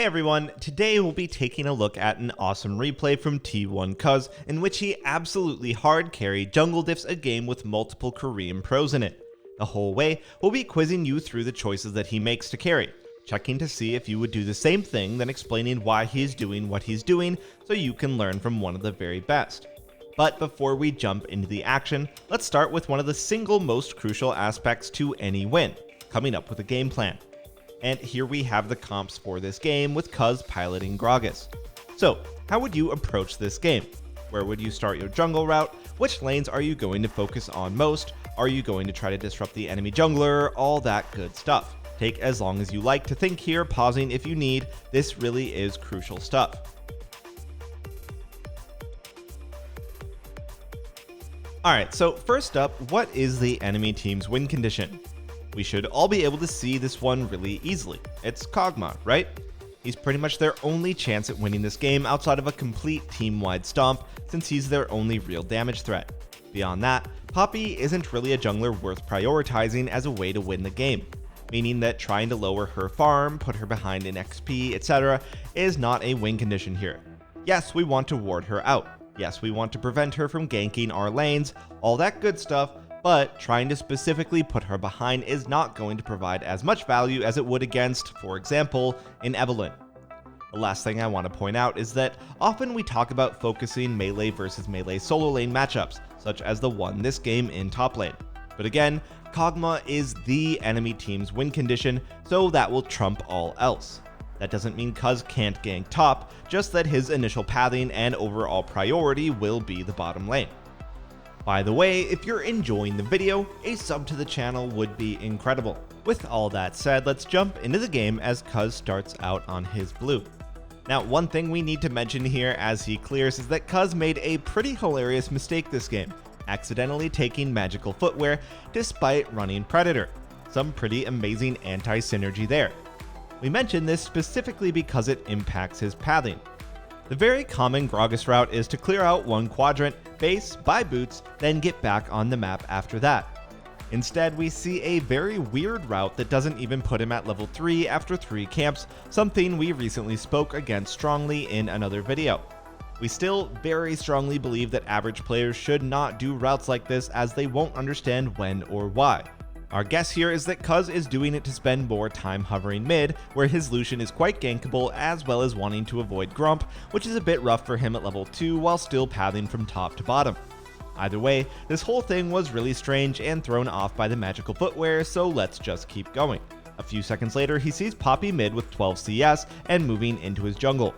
Hey everyone, today we'll be taking a look at an awesome replay from T1 Cuzz in which he absolutely hard carried jungle diffs a game with multiple Korean pros in it. The whole way, we'll be quizzing you through the choices that he makes to carry, checking to see if you would do the same thing, then explaining why he's doing what he's doing so you can learn from one of the very best. But before we jump into the action, let's start with one of the single most crucial aspects to any win, coming up with a game plan. And here we have the comps for this game with Cuzz piloting Gragas. So, how would you approach this game? Where would you start your jungle route? Which lanes are you going to focus on most? Are you going to try to disrupt the enemy jungler? All that good stuff. Take as long as you like to think here, pausing if you need. This really is crucial stuff. Alright, so first up, what is the enemy team's win condition? We should all be able to see this one really easily. It's Kog'Maw, right? He's pretty much their only chance at winning this game outside of a complete team-wide stomp, since he's their only real damage threat. Beyond that, Poppy isn't really a jungler worth prioritizing as a way to win the game, meaning that trying to lower her farm, put her behind in XP, etc. is not a win condition here. Yes, we want to ward her out. Yes, we want to prevent her from ganking our lanes, all that good stuff, but trying to specifically put her behind is not going to provide as much value as it would against, for example, an Evelynn. The last thing I want to point out is that often we talk about focusing melee versus melee solo lane matchups, such as the one this game in top lane. But again, Kog'Maw is the enemy team's win condition, so that will trump all else. That doesn't mean Cuzz can't gank top, just that his initial pathing and overall priority will be the bottom lane. By the way, if you're enjoying the video, a sub to the channel would be incredible. With all that said, let's jump into the game as Cuzz starts out on his blue. Now, one thing we need to mention here as he clears is that Cuzz made a pretty hilarious mistake this game, accidentally taking magical footwear despite running Predator. Some pretty amazing anti-synergy there. We mention this specifically because it impacts his pathing. The very common Gragas route is to clear out one quadrant, base, buy boots, then get back on the map after that. Instead, we see a very weird route that doesn't even put him at level 3 after 3 camps, something we recently spoke against strongly in another video. We still very strongly believe that average players should not do routes like this as they won't understand when or why. Our guess here is that Cuzz is doing it to spend more time hovering mid, where his Lucian is quite gankable as well as wanting to avoid Grump, which is a bit rough for him at level 2 while still pathing from top to bottom. Either way, this whole thing was really strange and thrown off by the magical footwear, so let's just keep going. A few seconds later, he sees Poppy mid with 12 CS and moving into his jungle.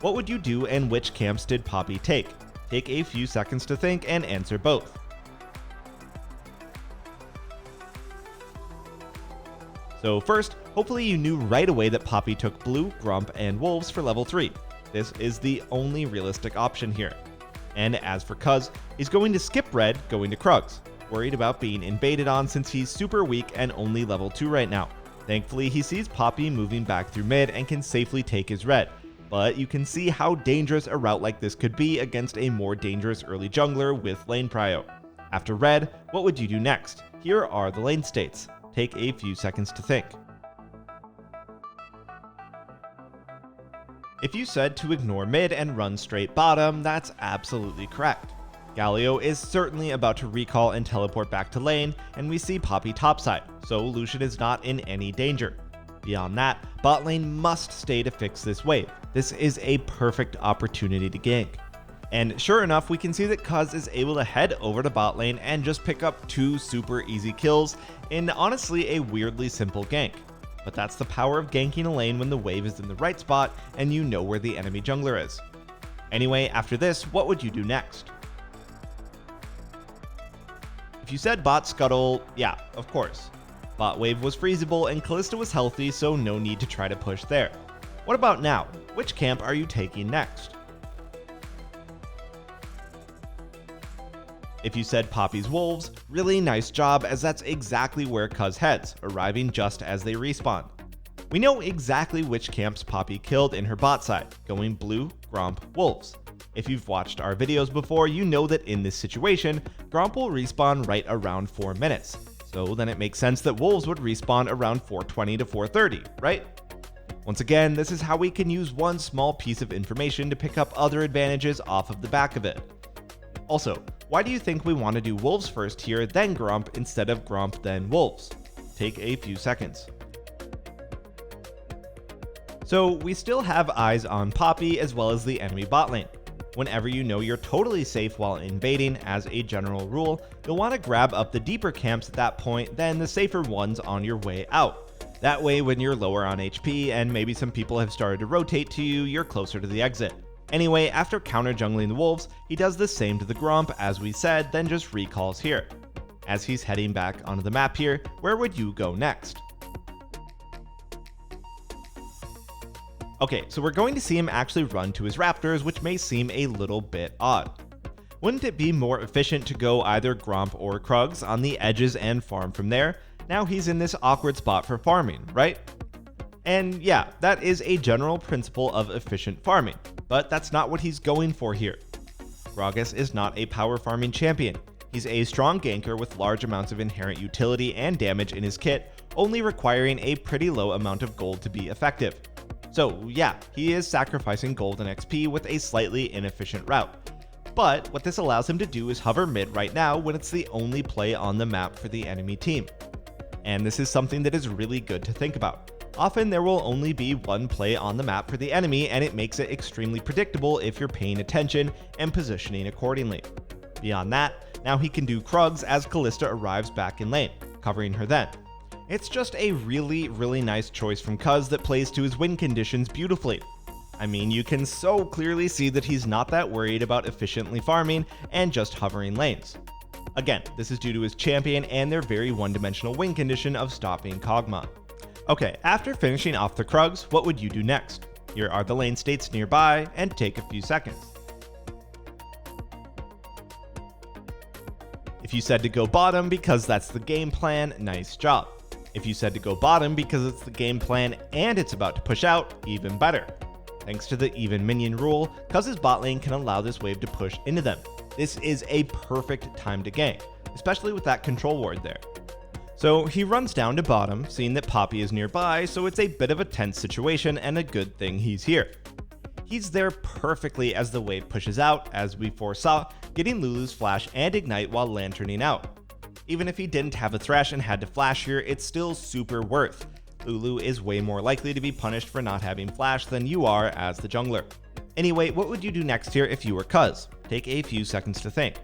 What would you do and which camps did Poppy take? Take a few seconds to think and answer both. So first, hopefully you knew right away that Poppy took blue, Grump, and wolves for level 3. This is the only realistic option here. And as for Cuzz, he's going to skip red, going to Krugs, worried about being invaded on since he's super weak and only level 2 right now. Thankfully, he sees Poppy moving back through mid and can safely take his red, but you can see how dangerous a route like this could be against a more dangerous early jungler with lane prio. After red, what would you do next? Here are the lane states. Take a few seconds to think. If you said to ignore mid and run straight bottom, that's absolutely correct. Galio is certainly about to recall and teleport back to lane, and we see Poppy topside, so Lucian is not in any danger. Beyond that, bot lane must stay to fix this wave. This is a perfect opportunity to gank. And sure enough, we can see that Cuzz is able to head over to bot lane and just pick up 2 super easy kills in honestly a weirdly simple gank. But that's the power of ganking a lane when the wave is in the right spot and you know where the enemy jungler is. Anyway, after this, what would you do next? If you said bot scuttle, yeah, of course. Bot wave was freezable and Kalista was healthy, so no need to try to push there. What about now? Which camp are you taking next? If you said Poppy's wolves, really nice job as that's exactly where Cuzz heads, arriving just as they respawn. We know exactly which camps Poppy killed in her bot side, going blue, Grump, wolves. If you've watched our videos before, you know that in this situation, Grump will respawn right around 4 minutes. So then it makes sense that wolves would respawn around 4:20 to 4:30, right? Once again, this is how we can use one small piece of information to pick up other advantages off of the back of it. Also, why do you think we want to do wolves first here, then Gromp, instead of Gromp then wolves? Take a few seconds. So we still have eyes on Poppy as well as the enemy bot lane. Whenever you know you're totally safe while invading, as a general rule, you'll want to grab up the deeper camps at that point than the safer ones on your way out. That way, when you're lower on HP and maybe some people have started to rotate to you, you're closer to the exit. Anyway, after counter jungling the wolves, he does the same to the Gromp as we said, then just recalls here. As he's heading back onto the map here, where would you go next? Okay, so we're going to see him actually run to his raptors, which may seem a little bit odd. Wouldn't it be more efficient to go either Gromp or Cuzz on the edges and farm from there? Now he's in this awkward spot for farming, right? And yeah, that is a general principle of efficient farming, but that's not what he's going for here. Gragas is not a power farming champion. He's a strong ganker with large amounts of inherent utility and damage in his kit, only requiring a pretty low amount of gold to be effective. So yeah, he is sacrificing gold and XP with a slightly inefficient route. But what this allows him to do is hover mid right now when it's the only play on the map for the enemy team. And this is something that is really good to think about. Often there will only be one play on the map for the enemy, and it makes it extremely predictable if you're paying attention and positioning accordingly. Beyond that, now he can do Cuzz as Kalista arrives back in lane, covering her then. It's just a really nice choice from Cuzz that plays to his win conditions beautifully. I mean, you can so clearly see that he's not that worried about efficiently farming and just hovering lanes. Again, this is due to his champion and their very one-dimensional win condition of stopping Kog'Maw. Okay, after finishing off the Cuzz, what would you do next? Here are the lane states nearby, and take a few seconds. If you said to go bottom because that's the game plan, nice job. If you said to go bottom because it's the game plan and it's about to push out, even better. Thanks to the even minion rule, Cuzz's bot lane can allow this wave to push into them. This is a perfect time to gank, especially with that control ward there. So he runs down to bottom, seeing that Poppy is nearby, so it's a bit of a tense situation and a good thing he's here. He's there perfectly as the wave pushes out, as we foresaw, getting Lulu's flash and ignite while lanterning out. Even if he didn't have a thresh and had to flash here, it's still super worth. Lulu is way more likely to be punished for not having flash than you are as the jungler. Anyway, what would you do next here if you were Cuzz? Take a few seconds to think.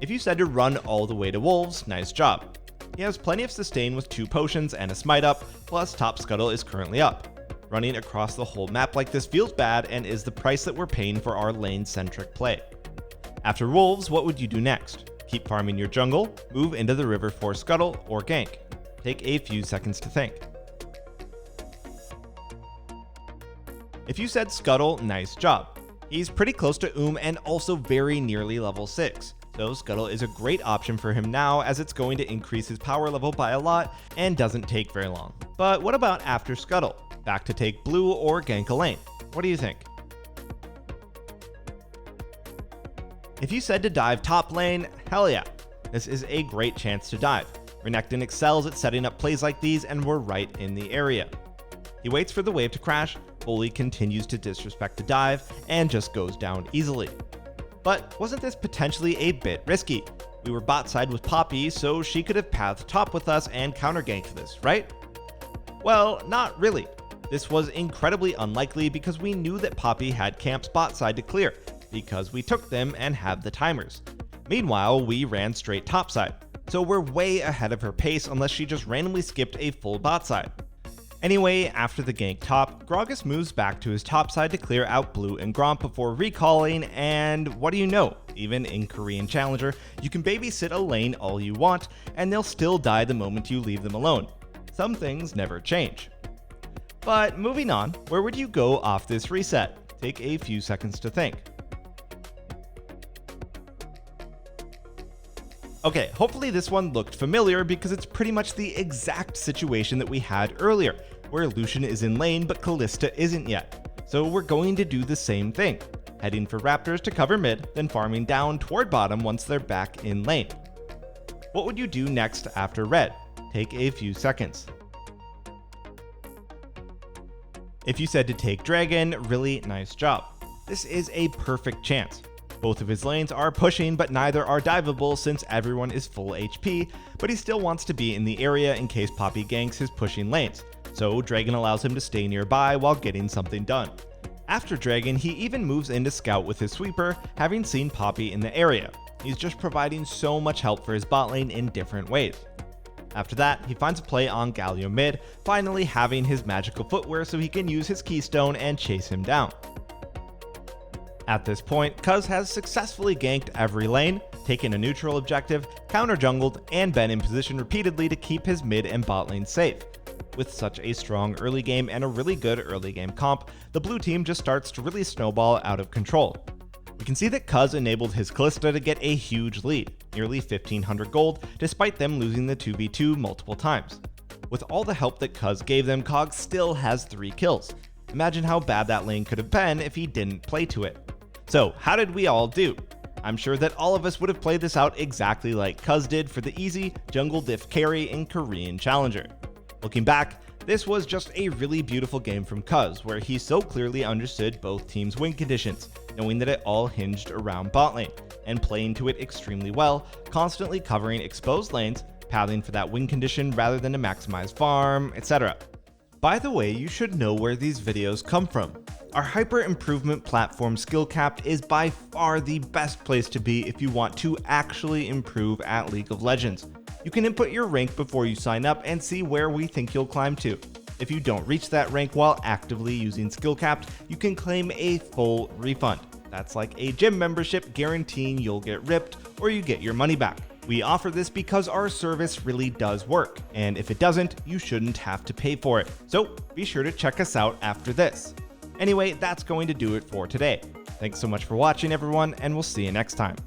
If you said to run all the way to wolves, nice job. He has plenty of sustain with 2 potions and a smite up, plus top scuttle is currently up. Running across the whole map like this feels bad and is the price that we're paying for our lane-centric play. After wolves, what would you do next? Keep farming your jungle, move into the river for scuttle, or gank? Take a few seconds to think. If you said scuttle, nice job. He's pretty close to and also very nearly level 6. So scuttle is a great option for him now, as it's going to increase his power level by a lot and doesn't take very long. But what about after scuttle? Back to take blue or gank a lane? What do you think? If you said to dive top lane, hell yeah. This is a great chance to dive. Renekton excels at setting up plays like these, and we're right in the area. He waits for the wave to crash, Bully continues to disrespect the dive, and just goes down easily. But wasn't this potentially a bit risky? We were bot side with Poppy, so she could have pathed top with us and counter ganked this, right? Well, not really. This was incredibly unlikely because we knew that Poppy had camps bot side to clear, because we took them and have the timers. Meanwhile, we ran straight top side, so we're way ahead of her pace unless she just randomly skipped a full bot side. Anyway, after the gank top, Gragas moves back to his top side to clear out blue and Gromp before recalling, and what do you know? Even in Korean Challenger, you can babysit a lane all you want, and they'll still die the moment you leave them alone. Some things never change. But moving on, where would you go off this reset? Take a few seconds to think. Okay, hopefully this one looked familiar because it's pretty much the exact situation that we had earlier, where Lucian is in lane but Kalista isn't yet. So we're going to do the same thing, heading for Raptors to cover mid, then farming down toward bottom once they're back in lane. What would you do next after red? take a few seconds. If you said to take Dragon, really nice job. This is a perfect chance. Both of his lanes are pushing, but neither are diveable since everyone is full HP, but he still wants to be in the area in case Poppy ganks his pushing lanes, so Dragon allows him to stay nearby while getting something done. After Dragon, he even moves in to scout with his sweeper, having seen Poppy in the area. He's just providing so much help for his bot lane in different ways. After that, he finds a play on Galio mid, finally having his magical footwear so he can use his keystone and chase him down. At this point, Cuzz has successfully ganked every lane, taken a neutral objective, counter-jungled, and been in position repeatedly to keep his mid and bot lane safe. With such a strong early game and a really good early game comp, the blue team just starts to really snowball out of control. We can see that Cuzz enabled his Kalista to get a huge lead, nearly 1500 gold, despite them losing the 2v2 multiple times. With all the help that Cuzz gave them, Cog still has 3 kills. Imagine how bad that lane could have been if he didn't play to it. So how did we all do? I'm sure that all of us would have played this out exactly like Cuzz did for the easy jungle diff carry in Korean Challenger. Looking back, this was just a really beautiful game from Cuzz, where he so clearly understood both teams' win conditions, knowing that it all hinged around bot lane, and playing to it extremely well, constantly covering exposed lanes, pathing for that win condition rather than to maximize farm, etc. By the way, you should know where these videos come from. Our hyper improvement platform Skillcapped is by far the best place to be if you want to actually improve at League of Legends. You can input your rank before you sign up and see where we think you'll climb to. If you don't reach that rank while actively using Skillcapped, you can claim a full refund. That's like a gym membership guaranteeing you'll get ripped or you get your money back. We offer this because our service really does work, and if it doesn't, you shouldn't have to pay for it. So be sure to check us out after this. Anyway, that's going to do it for today. Thanks so much for watching, everyone, and we'll see you next time.